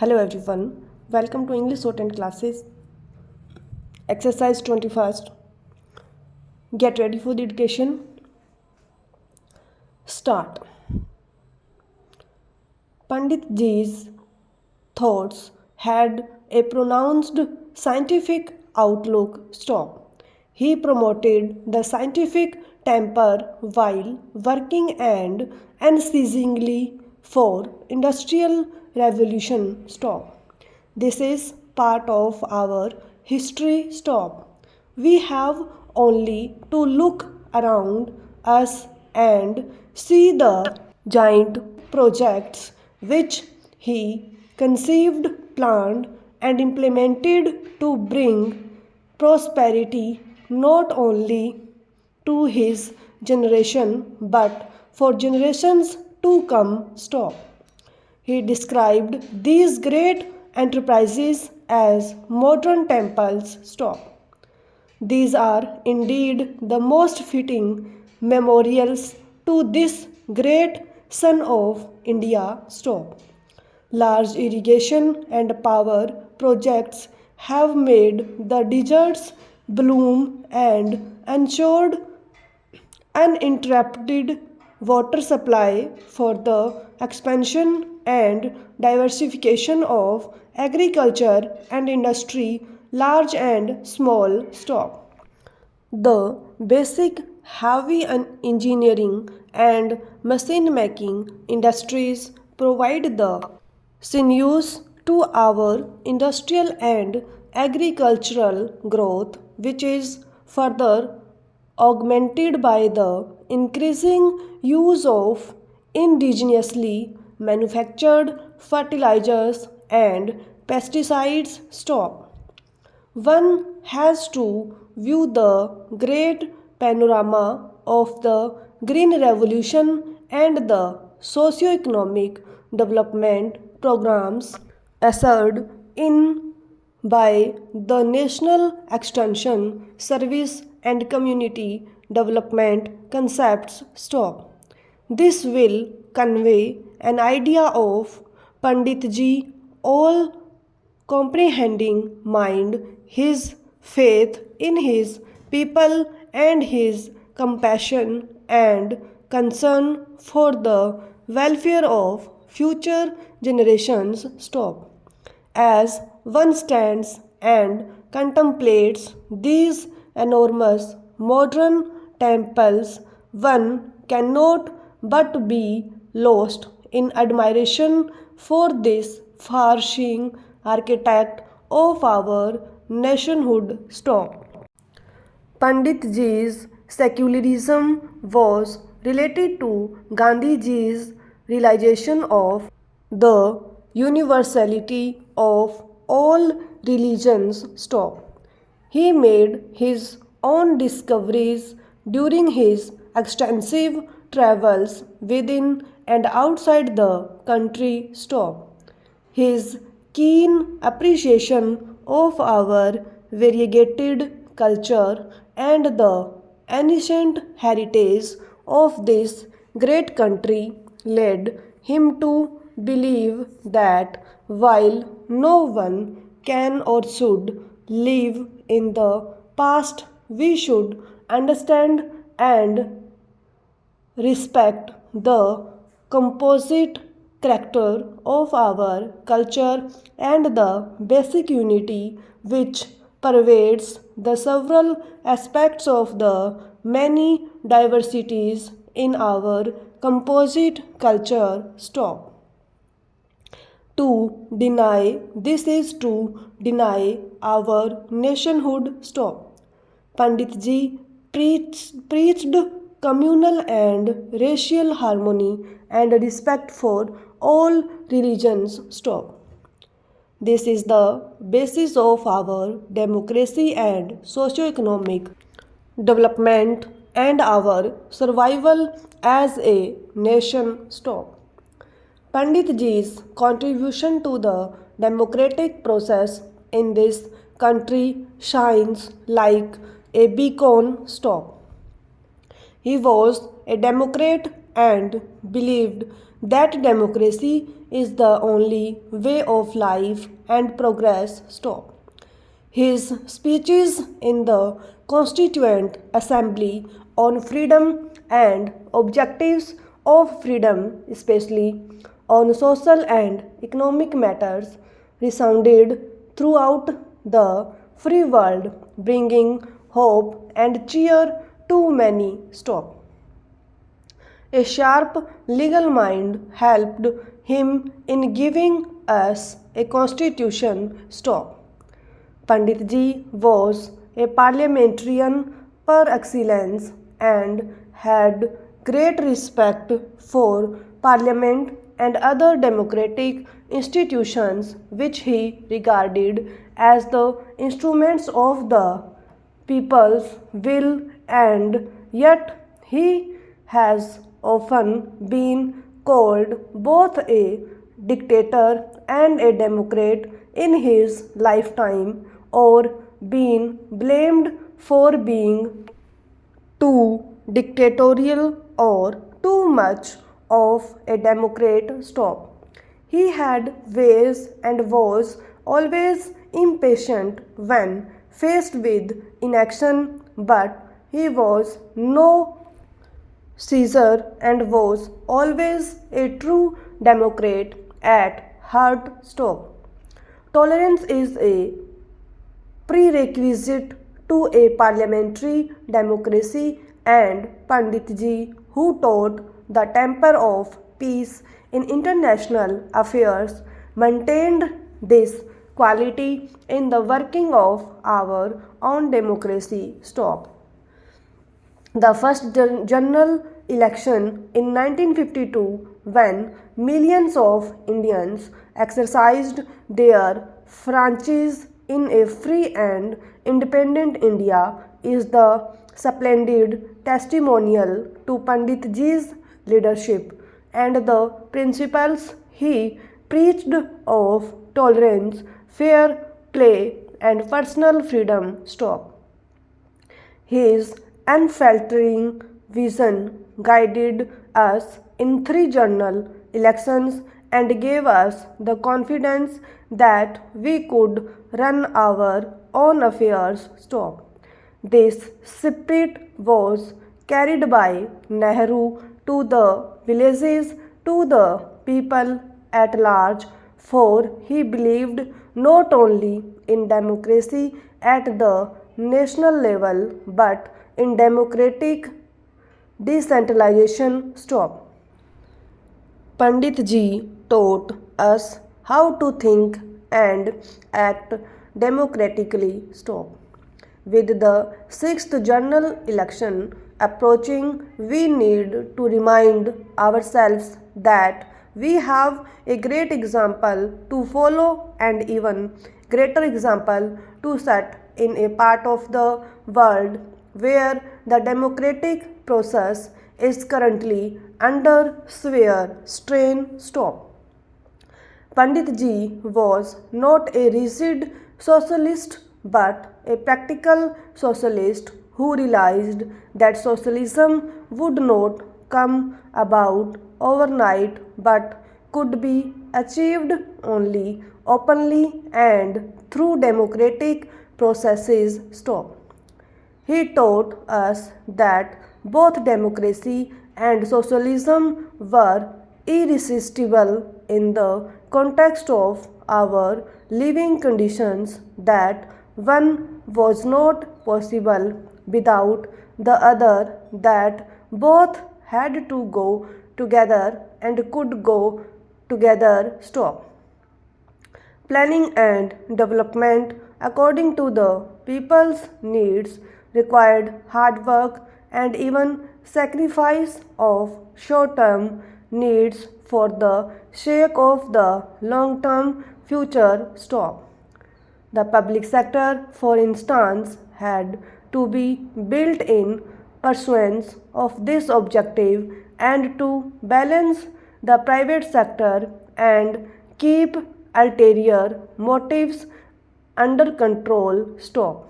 Hello everyone, welcome to English Shorthand classes. Exercise 21st. Get ready for the education. Start. Pandit Ji's thoughts had a pronounced scientific outlook. Stop. He promoted the scientific temper while working and unceasingly for industrial revolution. Stop. This is part of our history. Stop. We have only to look around us and see the giant projects which he conceived, planned, and implemented to bring prosperity not only to his generation but for generations to come. Stop. He described these great enterprises as modern temples. Stop. These are indeed the most fitting memorials to this great son of India. Stop. Large irrigation and power projects have made the deserts bloom and ensured uninterrupted water supply for the expansion and diversification of agriculture and industry, large and small. Stop. The basic heavy engineering and machine making industries provide the sinews to our industrial and agricultural growth, which is further augmented by the increasing use of indigenously manufactured fertilizers and pesticides. Stop. One has to view the great panorama of the Green Revolution and the socio-economic development programs ushered in by the National Extension Service and Community Development Concepts. Stop. This will convey an idea of Pandit Ji all comprehending mind, his faith in his people, and his compassion and concern for the welfare of future generations. Stop. As one stands and contemplates these enormous modern temples, one cannot but be lost in admiration for this far-seeing architect of our nationhood. Stop. Pandit Ji's secularism was related to Gandhiji's realization of the universality of all religions. Stop. He made his own discoveries during his extensive travels within and outside the country. Stop. His keen appreciation of our variegated culture and the ancient heritage of this great country led him to believe that while no one can or should live in the past, we should understand and respect the composite character of our culture and the basic unity which pervades the several aspects of the many diversities in our composite culture. Stop. To deny this is to deny our nationhood. Stop. Pandit Ji preached communal and racial harmony and respect for all religions. Stop. This is the basis of our democracy and socio-economic development and our survival as a nation. Stop. Pandit Ji's contribution to the democratic process in this country shines like a beacon. Stop. He was a Democrat and believed that democracy is the only way of life and progress. Stop. His speeches in the Constituent Assembly on freedom and objectives of freedom, especially on social and economic matters, resounded throughout the free world, bringing hope and cheer to many. Stop. A sharp legal mind helped him in giving us a constitution. Stop. Pandit Ji was a parliamentarian par excellence and had great respect for parliament and other democratic institutions which he regarded as the instruments of the people's will, and yet he has often been called both a dictator and a democrat in his lifetime, or been blamed for being too dictatorial or too much of a democrat. Stop. He had ways and was always impatient when faced with inaction, but he was no Caesar and was always a true democrat at heart. Stop. Tolerance is a prerequisite to a parliamentary democracy, and Pandit Ji, who taught the temper of peace in international affairs, maintained this quality in the working of our own democracy. Stop. The first general election in 1952, when millions of Indians exercised their franchise in a free and independent India, is the splendid testimonial to Pandit Ji's leadership and the principles he preached of tolerance, fair play, and personal freedom. Stop. His unfaltering vision guided us in three general elections and gave us the confidence that we could run our own affairs. Stop. This spirit was carried by Nehru to the villages, to the people at large, for he believed not only in democracy at the national level but in democratic decentralization. Stop. Pandit Ji taught us how to think and act democratically. Stop. With the sixth general election approaching, we need to remind ourselves that we have a great example to follow and even greater example to set in a part of the world where the democratic process is currently under severe strain. Stop. Pandit Ji was not a rigid socialist but a practical socialist who realized that socialism would not come about overnight but could be achieved only openly and through democratic processes. Stop. He taught us that both democracy and socialism were irresistible in the context of our living conditions, that one was not possible without the other, that both had to go together and could go together. Stop. Planning and development according to the people's needs required hard work and even sacrifice of short-term needs for the sake of the long-term future. Stop. The public sector, for instance, had to be built in pursuance of this objective and to balance the private sector and keep ulterior motives under control. Stop.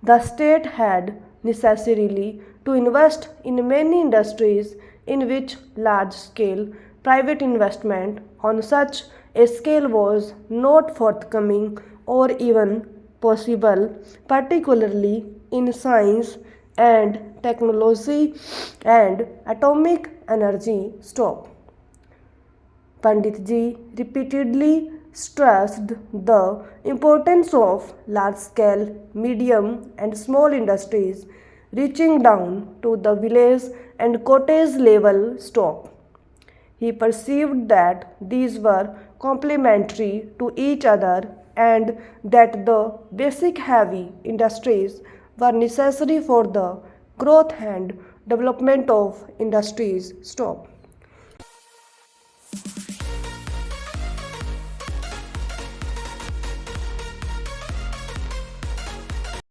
The state had necessarily to invest in many industries in which large scale private investment on such a scale was not forthcoming or even possible, particularly in science and technology and atomic energy. Stop. Panditji repeatedly stressed the importance of large scale, medium, and small industries reaching down to the village and cottage level. Stop. He perceived that these were complementary to each other and that the basic heavy industries were necessary for the growth and development of industries. Stop.